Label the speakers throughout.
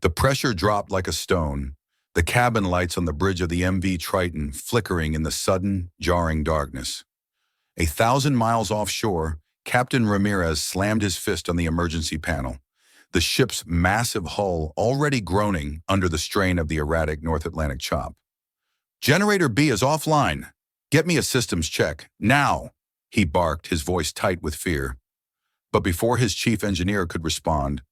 Speaker 1: The pressure dropped like a stone, the cabin lights on the bridge of the MV Triton flickering in the sudden, jarring darkness. 1,000 miles offshore, Captain Ramirez slammed his fist on the emergency panel, the ship's massive hull already groaning under the strain of the erratic North Atlantic chop. "Generator B is offline. Get me a systems check, now," he barked, his voice tight with fear. But before his chief engineer could respond,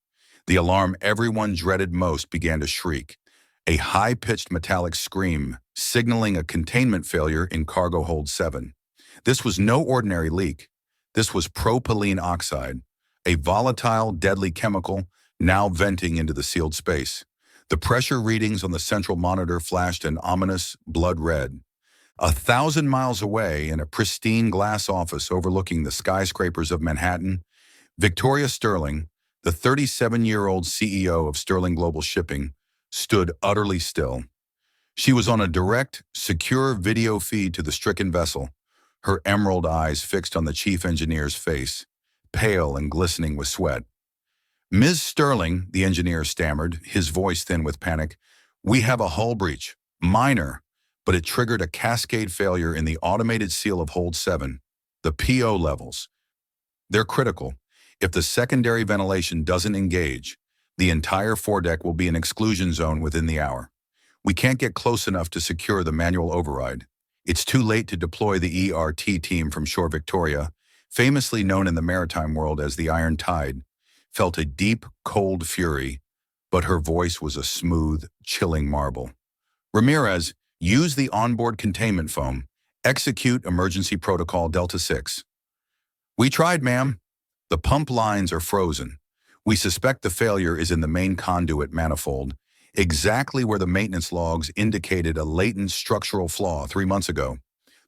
Speaker 1: the alarm everyone dreaded most began to shriek, a high-pitched metallic scream signaling a containment failure in cargo hold 7. This was no ordinary leak. This was propylene oxide, a volatile, deadly chemical now venting into the sealed space. The pressure readings on the central monitor flashed an ominous blood red. 1,000 miles away, in a pristine glass office overlooking the skyscrapers of Manhattan, Victoria Sterling, the 37-year-old CEO of Sterling Global Shipping, stood utterly still. She was on a direct, secure video feed to the stricken vessel, her emerald eyes fixed on the chief engineer's face, pale and glistening with sweat. "Ms. Sterling," the engineer stammered, his voice thin with panic, "we have a hull breach. Minor, but it triggered a cascade failure in the automated seal of hold 7. The PO levels. They're critical. If the secondary ventilation doesn't engage, the entire foredeck will be an exclusion zone within the hour. We can't get close enough to secure the manual override. It's too late to deploy the ERT team from shore." Victoria, famously known in the maritime world as the Iron Tide, felt a deep, cold fury, but her voice was a smooth, chilling marble. "Ramirez, use the onboard containment foam. Execute emergency protocol Delta 6. "We tried, ma'am. The pump lines are frozen. We suspect the failure is in the main conduit manifold, exactly where the maintenance logs indicated a latent structural flaw 3 months ago.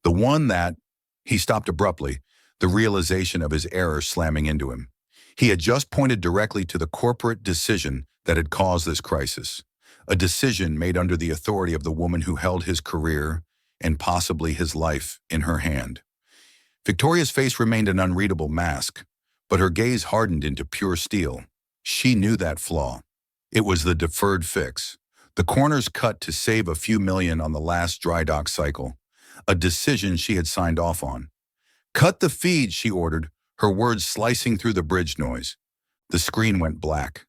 Speaker 1: The one that—" He stopped abruptly, the realization of his error slamming into him. He had just pointed directly to the corporate decision that had caused this crisis, a decision made under the authority of the woman who held his career and possibly his life in her hand. Victoria's face remained an unreadable mask, but her gaze hardened into pure steel. She knew that flaw. It was the deferred fix, the corners cut to save a few million on the last dry dock cycle, a decision she had signed off on. "Cut the feed," she ordered, her words slicing through the bridge noise. The screen went black.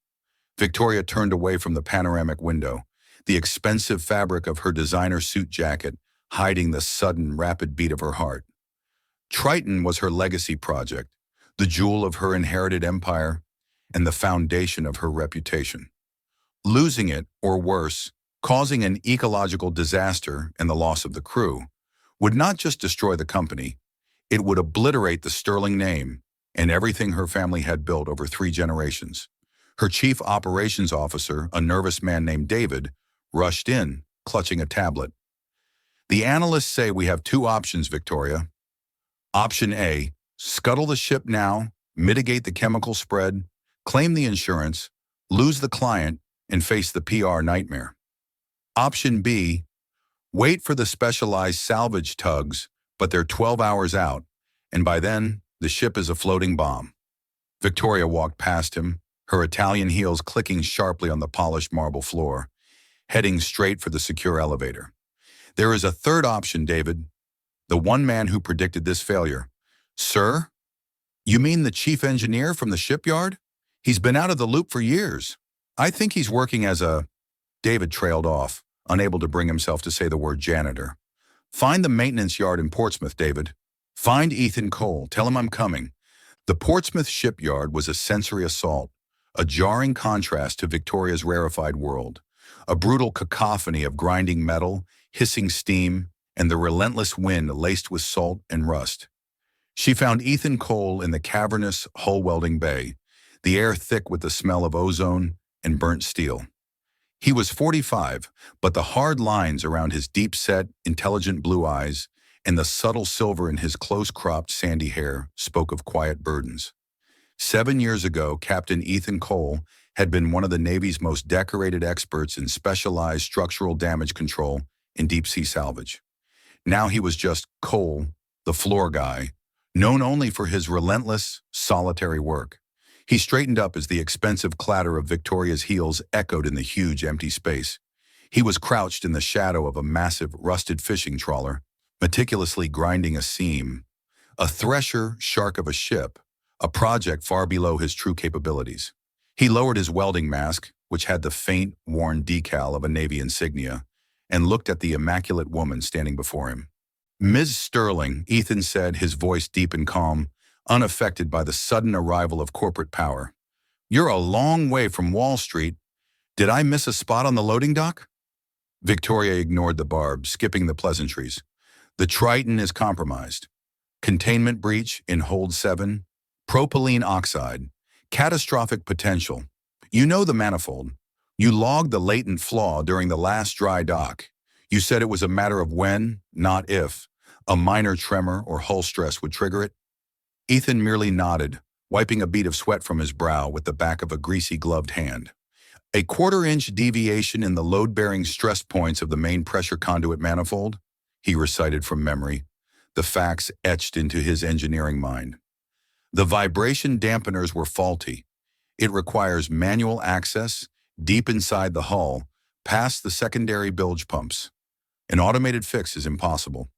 Speaker 1: Victoria turned away from the panoramic window, the expensive fabric of her designer suit jacket hiding the sudden, rapid beat of her heart. Triton was her legacy project, the jewel of her inherited empire, and the foundation of her reputation. Losing it, or worse, causing an ecological disaster and the loss of the crew, would not just destroy the company, it would obliterate the Sterling name and everything her family had built over 3 generations. Her chief operations officer, a nervous man named David, rushed in, clutching a tablet. "The analysts say we have 2 options, Victoria. Option A, scuttle the ship now, mitigate the chemical spread, claim the insurance, lose the client, and face the PR nightmare. Option B, wait for the specialized salvage tugs, but they're 12 hours out, and by then, the ship is a floating bomb." Victoria walked past him, her Italian heels clicking sharply on the polished marble floor, heading straight for the secure elevator. "There is a third option, David. The one man who predicted this failure." "Sir? You mean the chief engineer from the shipyard? He's been out of the loop for years. I think he's working as a—" David trailed off, unable to bring himself to say the word janitor. "Find the maintenance yard in Portsmouth, David. Find Ethan Cole. Tell him I'm coming." The Portsmouth shipyard was a sensory assault, a jarring contrast to Victoria's rarefied world, a brutal cacophony of grinding metal, hissing steam, and the relentless wind laced with salt and rust. She found Ethan Cole in the cavernous hull-welding bay, the air thick with the smell of ozone and burnt steel. He was 45, but the hard lines around his deep-set, intelligent blue eyes and the subtle silver in his close-cropped, sandy hair spoke of quiet burdens. 7 years ago, Captain Ethan Cole had been one of the Navy's most decorated experts in specialized structural damage control and deep-sea salvage. Now he was just Cole, the floor guy, known only for his relentless, solitary work. He straightened up as the expensive clatter of Victoria's heels echoed in the huge empty space. He was crouched in the shadow of a massive, rusted fishing trawler, meticulously grinding a seam, a thresher shark of a ship, a project far below his true capabilities. He lowered his welding mask, which had the faint, worn decal of a Navy insignia, and looked at the immaculate woman standing before him. "Ms. Sterling," Ethan said, his voice deep and calm, unaffected by the sudden arrival of corporate power. "You're a long way from Wall Street. Did I miss a spot on the loading dock?" Victoria ignored the barb, skipping the pleasantries. "The Triton is compromised. Containment breach in hold 7. Propylene oxide. Catastrophic potential. You know the manifold. You logged the latent flaw during the last dry dock. You said it was a matter of when, not if. A minor tremor or hull stress would trigger it." Ethan merely nodded, wiping a bead of sweat from his brow with the back of a greasy gloved hand. "A quarter-inch deviation in the load-bearing stress points of the main pressure conduit manifold," he recited from memory, the facts etched into his engineering mind. "The vibration dampeners were faulty. It requires manual access deep inside the hull, past the secondary bilge pumps. An automated fix is impossible."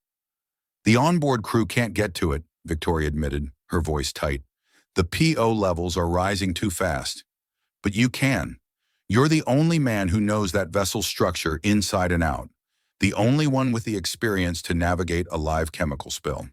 Speaker 1: "The onboard crew can't get to it," Victoria admitted, her voice tight. "The PO levels are rising too fast. But you can. You're the only man who knows that vessel's structure inside and out, the only one with the experience to navigate a live chemical spill."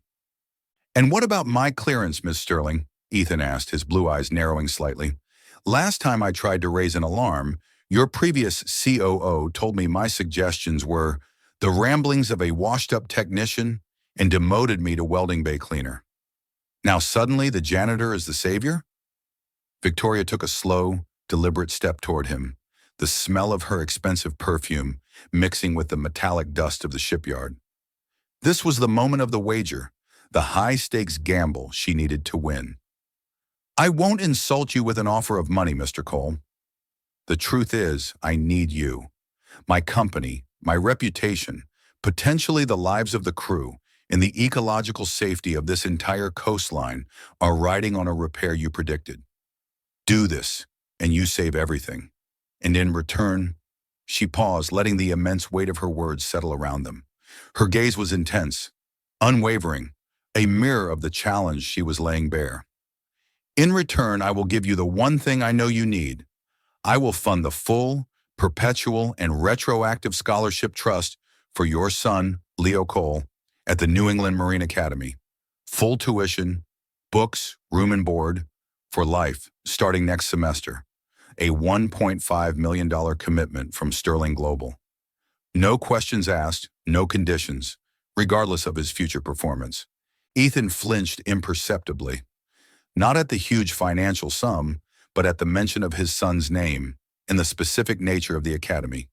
Speaker 1: "And what about my clearance, Miss Sterling?" Ethan asked, his blue eyes narrowing slightly. "Last time I tried to raise an alarm, your previous COO told me my suggestions were the ramblings of a washed-up technician and demoted me to welding bay cleaner. Now suddenly the janitor is the savior?" Victoria took a slow, deliberate step toward him, the smell of her expensive perfume mixing with the metallic dust of the shipyard. This was the moment of the wager, the high-stakes gamble she needed to win. "I won't insult you with an offer of money, Mr. Cole. The truth is, I need you. My company, my reputation, potentially the lives of the crew, and the ecological safety of this entire coastline are riding on a repair you predicted. Do this, and you save everything. And in return..." She paused, letting the immense weight of her words settle around them. Her gaze was intense, unwavering, a mirror of the challenge she was laying bare. "In return, I will give you the one thing I know you need. I will fund the full, perpetual, and retroactive scholarship trust for your son, Leo Cole, at the New England Marine Academy. Full tuition, books, room and board, for life, starting next semester. A $1.5 million commitment from Sterling Global. No questions asked, no conditions, regardless of his future performance." Ethan flinched imperceptibly, not at the huge financial sum, but at the mention of his son's name and the specific nature of the academy.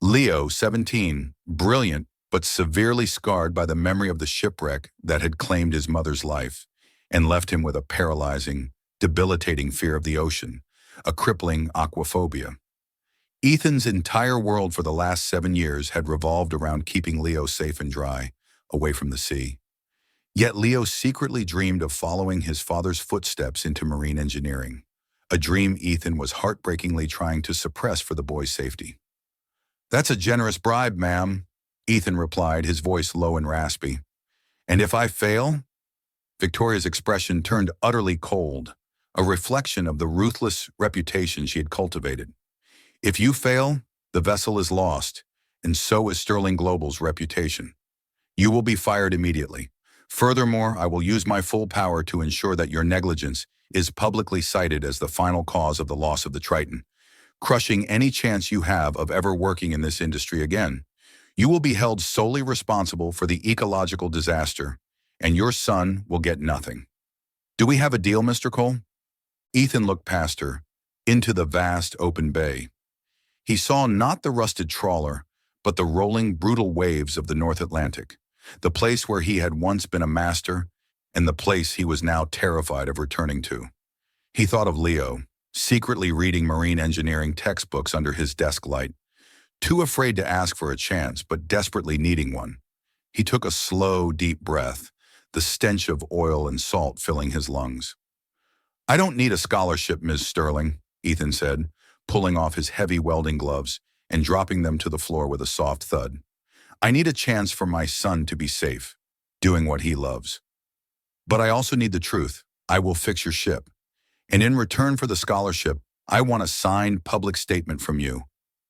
Speaker 1: Leo, 17, brilliant, but severely scarred by the memory of the shipwreck that had claimed his mother's life and left him with a paralyzing, debilitating fear of the ocean, a crippling aquaphobia. Ethan's entire world for the last 7 years had revolved around keeping Leo safe and dry, away from the sea. Yet Leo secretly dreamed of following his father's footsteps into marine engineering, a dream Ethan was heartbreakingly trying to suppress for the boy's safety. "That's a generous bribe, ma'am," Ethan replied, his voice low and raspy. "And if I fail?" Victoria's expression turned utterly cold, a reflection of the ruthless reputation she had cultivated. "If you fail, the vessel is lost, and so is Sterling Global's reputation. You will be fired immediately. Furthermore, I will use my full power to ensure that your negligence is publicly cited as the final cause of the loss of the Triton, crushing any chance you have of ever working in this industry again. You will be held solely responsible for the ecological disaster, and your son will get nothing. Do we have a deal, Mr. Cole?" Ethan looked past her, into the vast open bay. He saw not the rusted trawler, but the rolling, brutal waves of the North Atlantic, the place where he had once been a master, and the place he was now terrified of returning to. He thought of Leo, secretly reading marine engineering textbooks under his desk light, too afraid to ask for a chance, but desperately needing one. He took a slow, deep breath, the stench of oil and salt filling his lungs. I don't need a scholarship, Ms. Sterling, Ethan said, pulling off his heavy welding gloves and dropping them to the floor with a soft thud. I need a chance for my son to be safe, doing what he loves. But I also need the truth. I will fix your ship. And in return for the scholarship, I want a signed public statement from you,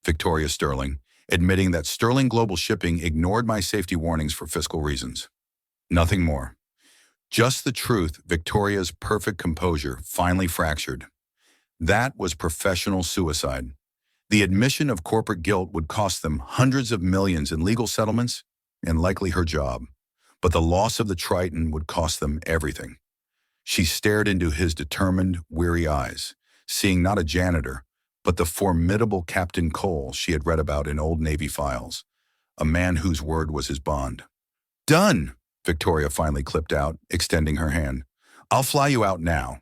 Speaker 1: Victoria Sterling, admitting that Sterling Global Shipping ignored my safety warnings for fiscal reasons. Nothing more. Just the truth. Victoria's perfect composure finally fractured. That was professional suicide. The admission of corporate guilt would cost them hundreds of millions in legal settlements and likely her job. But the loss of the Triton would cost them everything. She stared into his determined, weary eyes, seeing not a janitor, but the formidable Captain Cole she had read about in old Navy files, a man whose word was his bond. Done, Victoria finally clipped out, extending her hand. I'll fly you out now.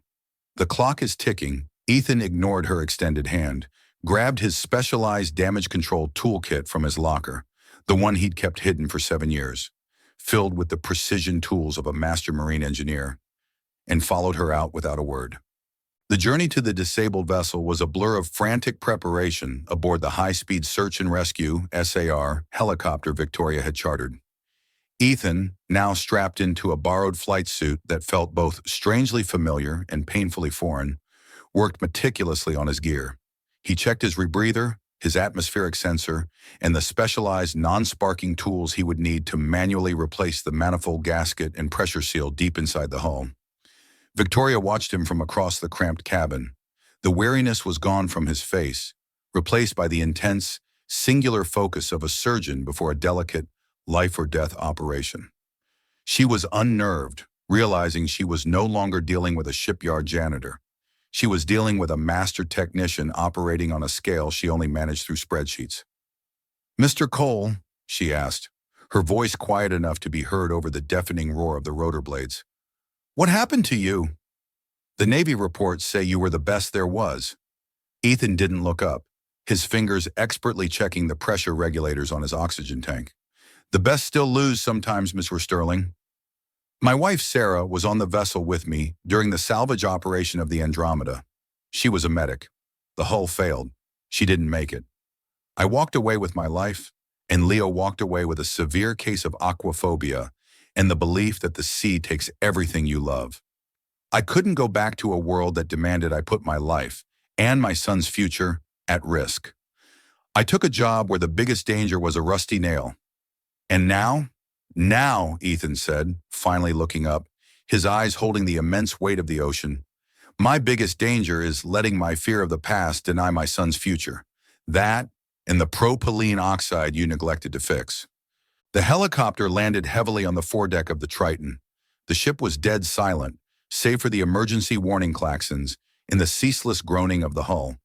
Speaker 1: The clock is ticking. Ethan ignored her extended hand, grabbed his specialized damage control toolkit from his locker, the one he'd kept hidden for 7 years, filled with the precision tools of a master marine engineer, and followed her out without a word. The journey to the disabled vessel was a blur of frantic preparation aboard the high-speed search and rescue (SAR) helicopter Victoria had chartered. Ethan, now strapped into a borrowed flight suit that felt both strangely familiar and painfully foreign, worked meticulously on his gear. He checked his rebreather, his atmospheric sensor, and the specialized non-sparking tools he would need to manually replace the manifold gasket and pressure seal deep inside the hull. Victoria watched him from across the cramped cabin. The weariness was gone from his face, replaced by the intense, singular focus of a surgeon before a delicate, life-or-death operation. She was unnerved, realizing she was no longer dealing with a shipyard janitor. She was dealing with a master technician operating on a scale she only managed through spreadsheets. "Mr. Cole," she asked, her voice quiet enough to be heard over the deafening roar of the rotor blades. "What happened to you?" "The Navy reports say you were the best there was." Ethan didn't look up, his fingers expertly checking the pressure regulators on his oxygen tank. "The best still lose sometimes, Mr. Sterling." "My wife Sarah was on the vessel with me during the salvage operation of the Andromeda. She was a medic. The hull failed. She didn't make it. I walked away with my life, and Leo walked away with a severe case of aquaphobia and the belief that the sea takes everything you love. I couldn't go back to a world that demanded I put my life and my son's future at risk. I took a job where the biggest danger was a rusty nail. And now, Ethan said, finally looking up, his eyes holding the immense weight of the ocean, my biggest danger is letting my fear of the past deny my son's future. That and the propylene oxide you neglected to fix." The helicopter landed heavily on the foredeck of the Triton. The ship was dead silent, save for the emergency warning klaxons and the ceaseless groaning of the hull.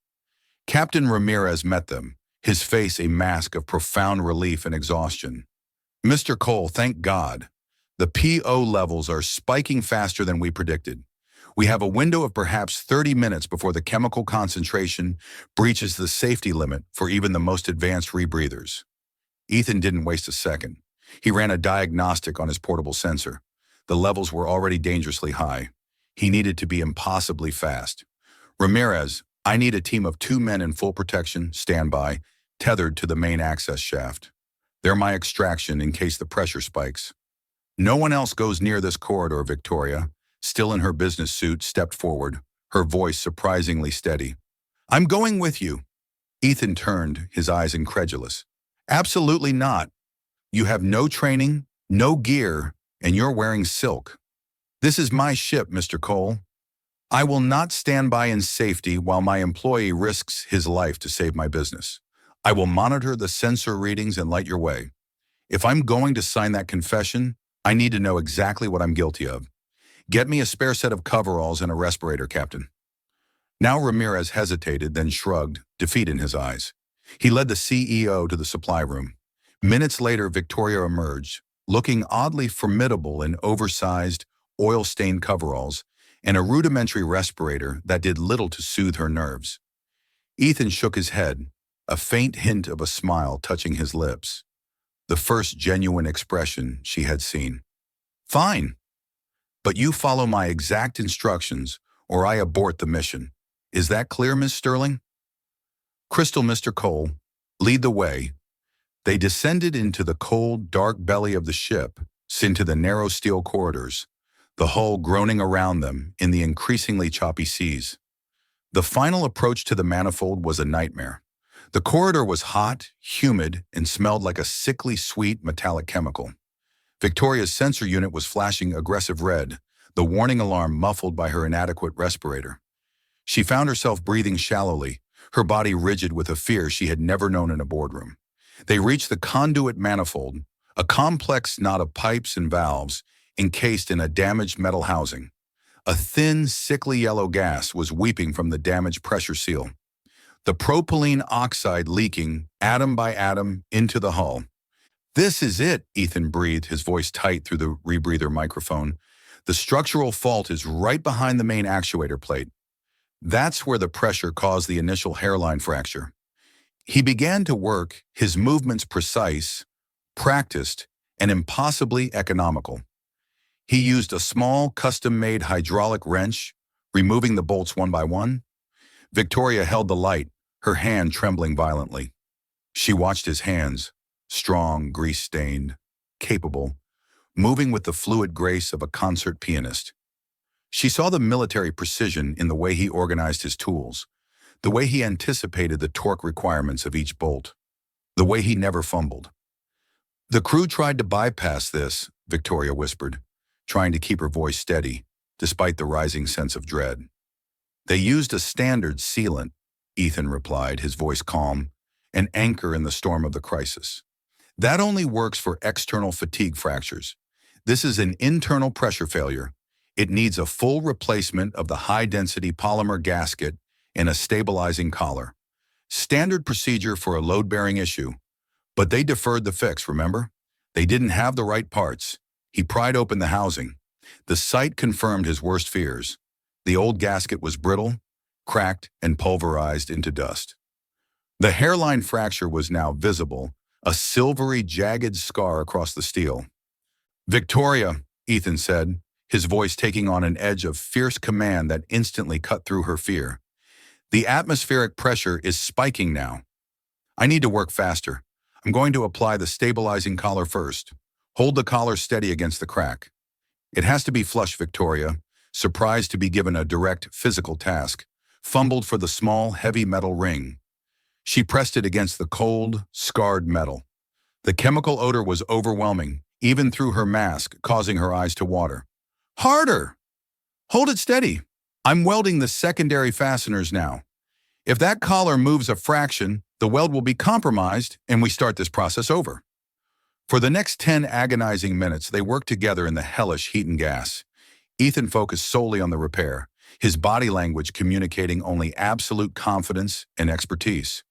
Speaker 1: Captain Ramirez met them, his face a mask of profound relief and exhaustion. "Mr. Cole, thank God. The PO levels are spiking faster than we predicted. We have a window of perhaps 30 minutes before the chemical concentration breaches the safety limit for even the most advanced rebreathers." Ethan didn't waste a second. He ran a diagnostic on his portable sensor. The levels were already dangerously high. He needed to be impossibly fast. "Ramirez, I need a team of 2 men in full protection, standby, tethered to the main access shaft. They're my extraction in case the pressure spikes." "No one else goes near this corridor," Victoria, still in her business suit, stepped forward, her voice surprisingly steady. "I'm going with you." Ethan turned, his eyes incredulous. "Absolutely not. You have no training, no gear, and you're wearing silk. This is my ship, Mr. Cole. I will not stand by in safety while my employee risks his life to save my business. I will monitor the sensor readings and light your way. If I'm going to sign that confession, I need to know exactly what I'm guilty of. Get me a spare set of coveralls and a respirator, Captain." Now Ramirez hesitated, then shrugged, defeat in his eyes. He led the CEO to the supply room. Minutes later, Victoria emerged, looking oddly formidable in oversized, oil-stained coveralls and a rudimentary respirator that did little to soothe her nerves. Ethan shook his head, a faint hint of a smile touching his lips. The first genuine expression she had seen. "Fine. But you follow my exact instructions, or I abort the mission. Is that clear, Miss Sterling? Crystal, Mr. Cole, lead the way. They descended into the cold, dark belly of the ship, into the narrow steel corridors, the hull groaning around them in the increasingly choppy seas. The final approach to the manifold was a nightmare. The corridor was hot, humid, and smelled like a sickly sweet metallic chemical. Victoria's sensor unit was flashing aggressive red, the warning alarm muffled by her inadequate respirator. She found herself breathing shallowly, her body rigid with a fear she had never known in a boardroom. They reached the conduit manifold, a complex knot of pipes and valves encased in a damaged metal housing. A thin, sickly yellow gas was weeping from the damaged pressure seal, the propylene oxide leaking atom by atom into the hull. "This is it," Ethan breathed, his voice tight through the rebreather microphone. "The structural fault is right behind the main actuator plate. That's where the pressure caused the initial hairline fracture." He began to work, his movements precise, practiced, and impossibly economical. He used a small, custom-made hydraulic wrench, removing the bolts one by one. Victoria held the light, her hand trembling violently. She watched his hands, strong, grease-stained, capable, moving with the fluid grace of a concert pianist. She saw the military precision in the way he organized his tools, the way he anticipated the torque requirements of each bolt, the way he never fumbled. "The crew tried to bypass this," Victoria whispered, trying to keep her voice steady, despite the rising sense of dread. "They used a standard sealant," Ethan replied, his voice calm, "an anchor in the storm of the crisis. That only works for external fatigue fractures. This is an internal pressure failure. It needs a full replacement of the high-density polymer gasket and a stabilizing collar. Standard procedure for a load-bearing issue. But they deferred the fix, remember? They didn't have the right parts." He pried open the housing. The sight confirmed his worst fears. The old gasket was brittle, cracked, and pulverized into dust. The hairline fracture was now visible, a silvery, jagged scar across the steel. "Victoria," Ethan said, his voice taking on an edge of fierce command that instantly cut through her fear. "The atmospheric pressure is spiking now. I need to work faster. I'm going to apply the stabilizing collar first. Hold the collar steady against the crack." "It has to be flush," Victoria, surprised to be given a direct physical task, fumbled for the small, heavy metal ring. She pressed it against the cold, scarred metal. The chemical odor was overwhelming, even through her mask, causing her eyes to water. "Harder! Hold it steady. I'm welding the secondary fasteners now. If that collar moves a fraction, the weld will be compromised and we start this process over." For the next 10 agonizing minutes, they worked together in the hellish heat and gas. Ethan focused solely on the repair, his body language communicating only absolute confidence and expertise.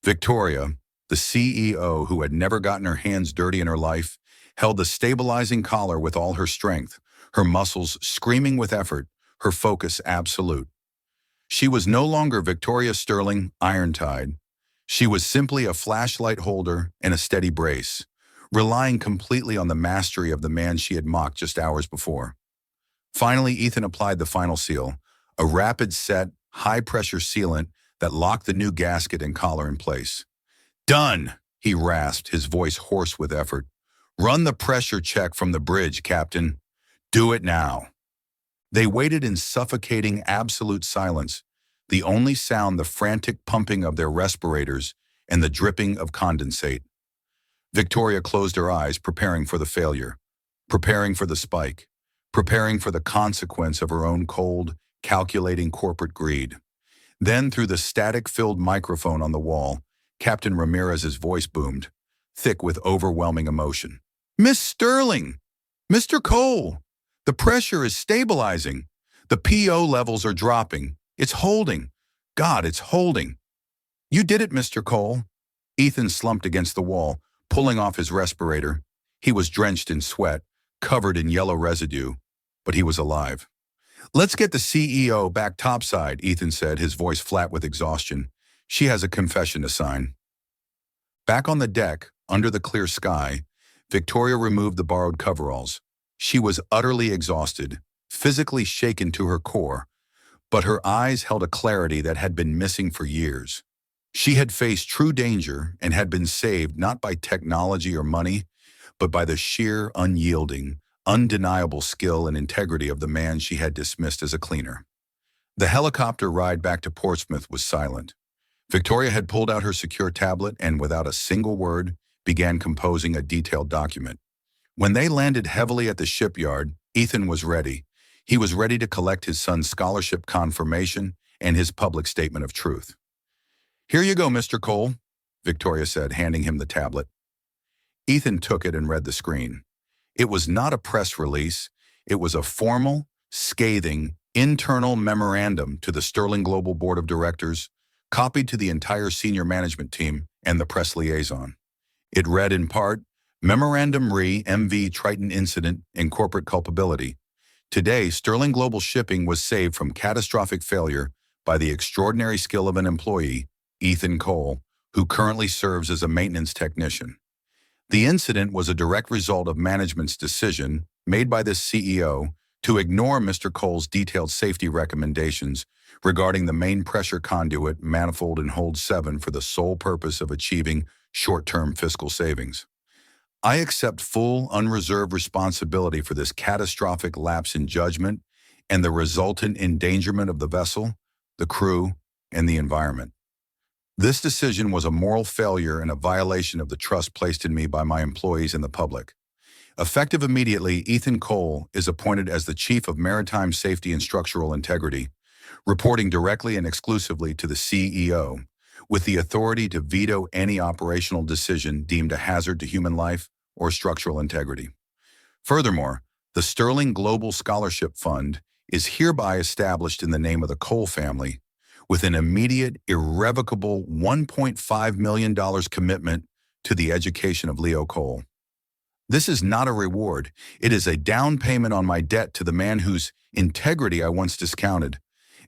Speaker 1: Victoria, the CEO who had never gotten her hands dirty in her life, held the stabilizing collar with all her strength, her muscles screaming with effort, her focus absolute. She was no longer Victoria Sterling, iron-tied. She was simply a flashlight holder and a steady brace, relying completely on the mastery of the man she had mocked just hours before. Finally, Ethan applied the final seal, a rapid-set, high-pressure sealant that locked the new gasket and collar in place. "Done," he rasped, his voice hoarse with effort. "Run the pressure check from the bridge, Captain. Do it now." They waited in suffocating, absolute silence, the only sound the frantic pumping of their respirators and the dripping of condensate. Victoria closed her eyes, preparing for the failure, preparing for the spike, preparing for the consequence of her own cold, calculating corporate greed. Then, through the static-filled microphone on the wall, Captain Ramirez's voice boomed, thick with overwhelming emotion. "Miss Sterling! Mr. Cole! The pressure is stabilizing. The PO levels are dropping. It's holding. God, it's holding. You did it, Mr. Cole." Ethan slumped against the wall, pulling off his respirator. He was drenched in sweat, covered in yellow residue, but he was alive. "Let's get the CEO back topside," Ethan said, his voice flat with exhaustion. "She has a confession to sign." Back on the deck, under the clear sky, Victoria removed the borrowed coveralls. She was utterly exhausted, physically shaken to her core, but her eyes held a clarity that had been missing for years. She had faced true danger and had been saved not by technology or money, but by the sheer, unyielding, undeniable skill and integrity of the man she had dismissed as a cleaner. The helicopter ride back to Portsmouth was silent. Victoria had pulled out her secure tablet and, without a single word, began composing a detailed document. When they landed heavily at the shipyard, Ethan was ready. He was ready to collect his son's scholarship confirmation and his public statement of truth. "Here you go, Mr. Cole," Victoria said, handing him the tablet. Ethan took it and read the screen. It was not a press release. It was a formal, scathing, internal memorandum to the Sterling Global Board of Directors, copied to the entire senior management team and the press liaison. It read in part, "Memorandum Re MV Triton Incident and Corporate Culpability. Today, Sterling Global Shipping was saved from catastrophic failure by the extraordinary skill of an employee, Ethan Cole, who currently serves as a maintenance technician. The incident was a direct result of management's decision, made by this CEO, to ignore Mr. Cole's detailed safety recommendations regarding the main pressure conduit, manifold, and hold 7 for the sole purpose of achieving short-term fiscal savings. I accept full, unreserved responsibility for this catastrophic lapse in judgment and the resultant endangerment of the vessel, the crew, and the environment. This decision was a moral failure and a violation of the trust placed in me by my employees and the public. Effective immediately, Ethan Cole is appointed as the Chief of Maritime Safety and Structural Integrity, reporting directly and exclusively to the CEO, with the authority to veto any operational decision deemed a hazard to human life or structural integrity. Furthermore, the Sterling Global Scholarship Fund is hereby established in the name of the Cole family, with an immediate, irrevocable $1.5 million commitment to the education of Leo Cole. This is not a reward. It is a down payment on my debt to the man whose integrity I once discounted,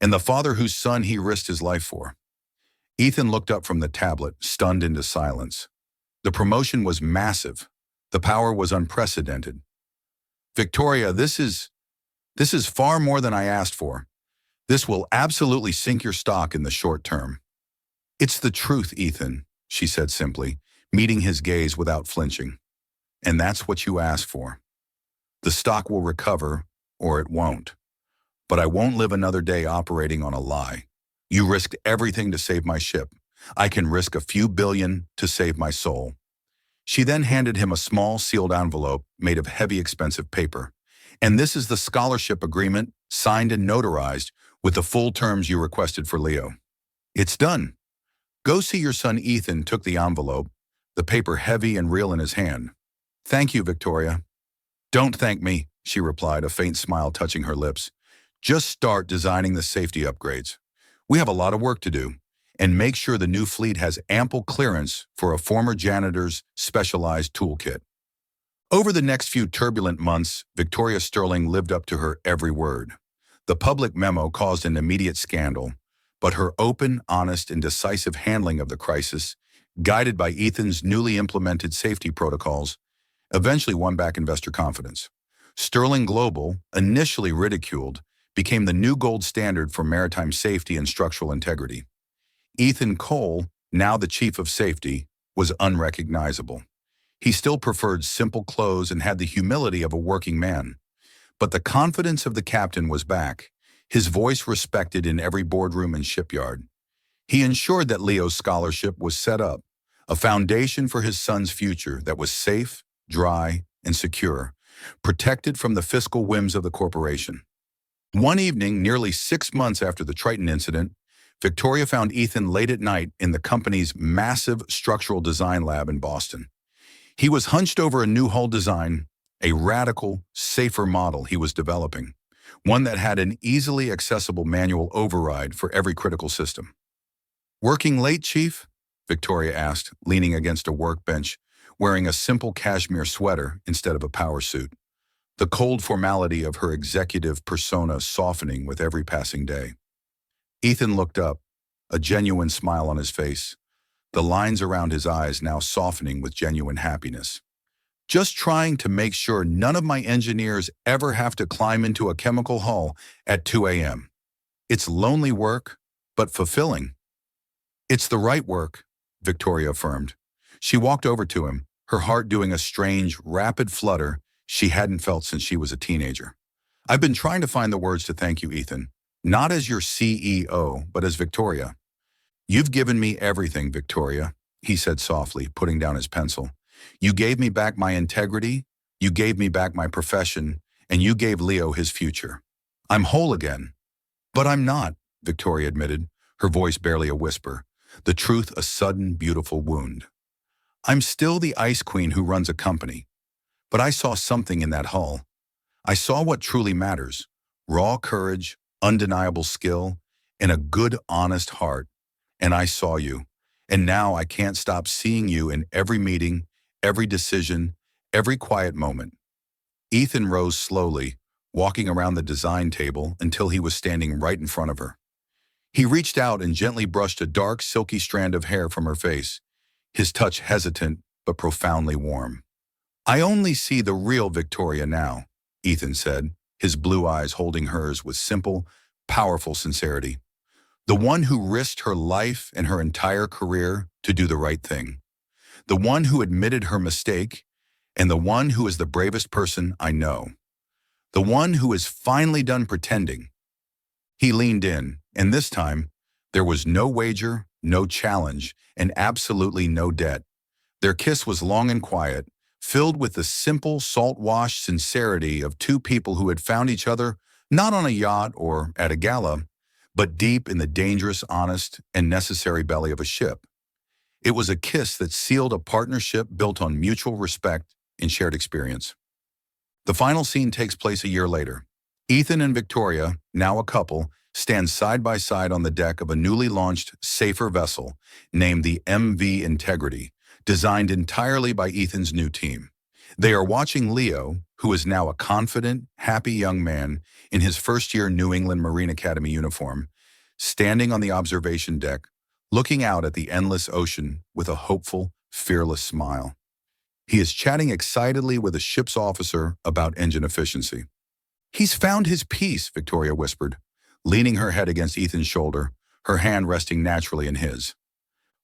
Speaker 1: and the father whose son he risked his life for." Ethan looked up from the tablet, stunned into silence. The promotion was massive. The power was unprecedented. "Victoria, this is far more than I asked for. This will absolutely sink your stock in the short term." "It's the truth, Ethan," she said simply, meeting his gaze without flinching. "And that's what you asked for. The stock will recover, or it won't. But I won't live another day operating on a lie. You risked everything to save my ship. I can risk a few billion to save my soul." She then handed him a small sealed envelope made of heavy, expensive paper. "And this is the scholarship agreement, signed and notarized, with the full terms you requested for Leo. It's done. Go see your son." Ethan took the envelope, the paper heavy and real in his hand. "Thank you, Victoria." "Don't thank me," she replied, a faint smile touching her lips. "Just start designing the safety upgrades. We have a lot of work to do, and make sure the new fleet has ample clearance for a former janitor's specialized toolkit." Over the next few turbulent months, Victoria Sterling lived up to her every word. The public memo caused an immediate scandal, but her open, honest, and decisive handling of the crisis, guided by Ethan's newly implemented safety protocols, eventually won back investor confidence. Sterling Global, initially ridiculed, became the new gold standard for maritime safety and structural integrity. Ethan Cole, now the chief of safety, was unrecognizable. He still preferred simple clothes and had the humility of a working man. But the confidence of the captain was back, his voice respected in every boardroom and shipyard. He ensured that Leo's scholarship was set up, a foundation for his son's future that was safe, dry, and secure, protected from the fiscal whims of the corporation. One evening, nearly 6 months after the Triton incident, Victoria found Ethan late at night in the company's massive structural design lab in Boston. He was hunched over a new hull design, a radical, safer model he was developing, one that had an easily accessible manual override for every critical system. "Working late, Chief?" Victoria asked, leaning against a workbench, wearing a simple cashmere sweater instead of a power suit, the cold formality of her executive persona softening with every passing day. Ethan looked up, a genuine smile on his face, the lines around his eyes now softening with genuine happiness. "Just trying to make sure none of my engineers ever have to climb into a chemical hull at 2 a.m. It's lonely work, but fulfilling. It's the right work, Victoria affirmed. She walked over to him, her heart doing a strange, rapid flutter she hadn't felt since she was a teenager. I've been trying to find the words to thank you, Ethan. Not as your CEO, but as Victoria. You've given me everything, Victoria, he said softly, putting down his pencil. You gave me back my integrity, you gave me back my profession, and you gave Leo his future. I'm whole again. But I'm not, Victoria admitted, her voice barely a whisper, the truth a sudden, beautiful wound. I'm still the ice queen who runs a company, but I saw something in that hull. I saw what truly matters, raw courage, undeniable skill, and a good, honest heart. And I saw you. And now I can't stop seeing you in every meeting, every decision, every quiet moment. Ethan rose slowly, walking around the design table until he was standing right in front of her. He reached out and gently brushed a dark, silky strand of hair from her face, his touch hesitant but profoundly warm. I only see the real Victoria now, Ethan said, his blue eyes holding hers with simple, powerful sincerity. The one who risked her life and her entire career to do the right thing. The one who admitted her mistake, and the one who is the bravest person I know. The one who is finally done pretending. He leaned in, and this time, there was no wager, no challenge, and absolutely no debt. Their kiss was long and quiet, filled with the simple, salt-washed sincerity of two people who had found each other not on a yacht or at a gala, but deep in the dangerous, honest, and necessary belly of a ship. It was a kiss that sealed a partnership built on mutual respect and shared experience. The final scene takes place a year later. Ethan and Victoria, now a couple, stand side by side on the deck of a newly launched, safer vessel named the MV Integrity, designed entirely by Ethan's new team. They are watching Leo, who is now a confident, happy young man in his first-year New England Marine Academy uniform, standing on the observation deck, looking out at the endless ocean with a hopeful, fearless smile. He is chatting excitedly with a ship's officer about engine efficiency. He's found his peace, Victoria whispered, leaning her head against Ethan's shoulder, her hand resting naturally in his.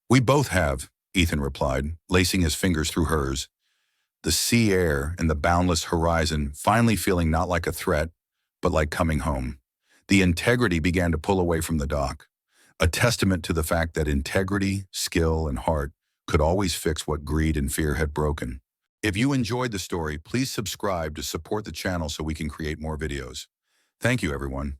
Speaker 1: We both have, Ethan replied, lacing his fingers through hers, the sea air and the boundless horizon finally feeling not like a threat, but like coming home. The Integrity began to pull away from the dock, a testament to the fact that integrity, skill, and heart could always fix what greed and fear had broken. If you enjoyed the story, please subscribe to support the channel so we can create more videos. Thank you, everyone.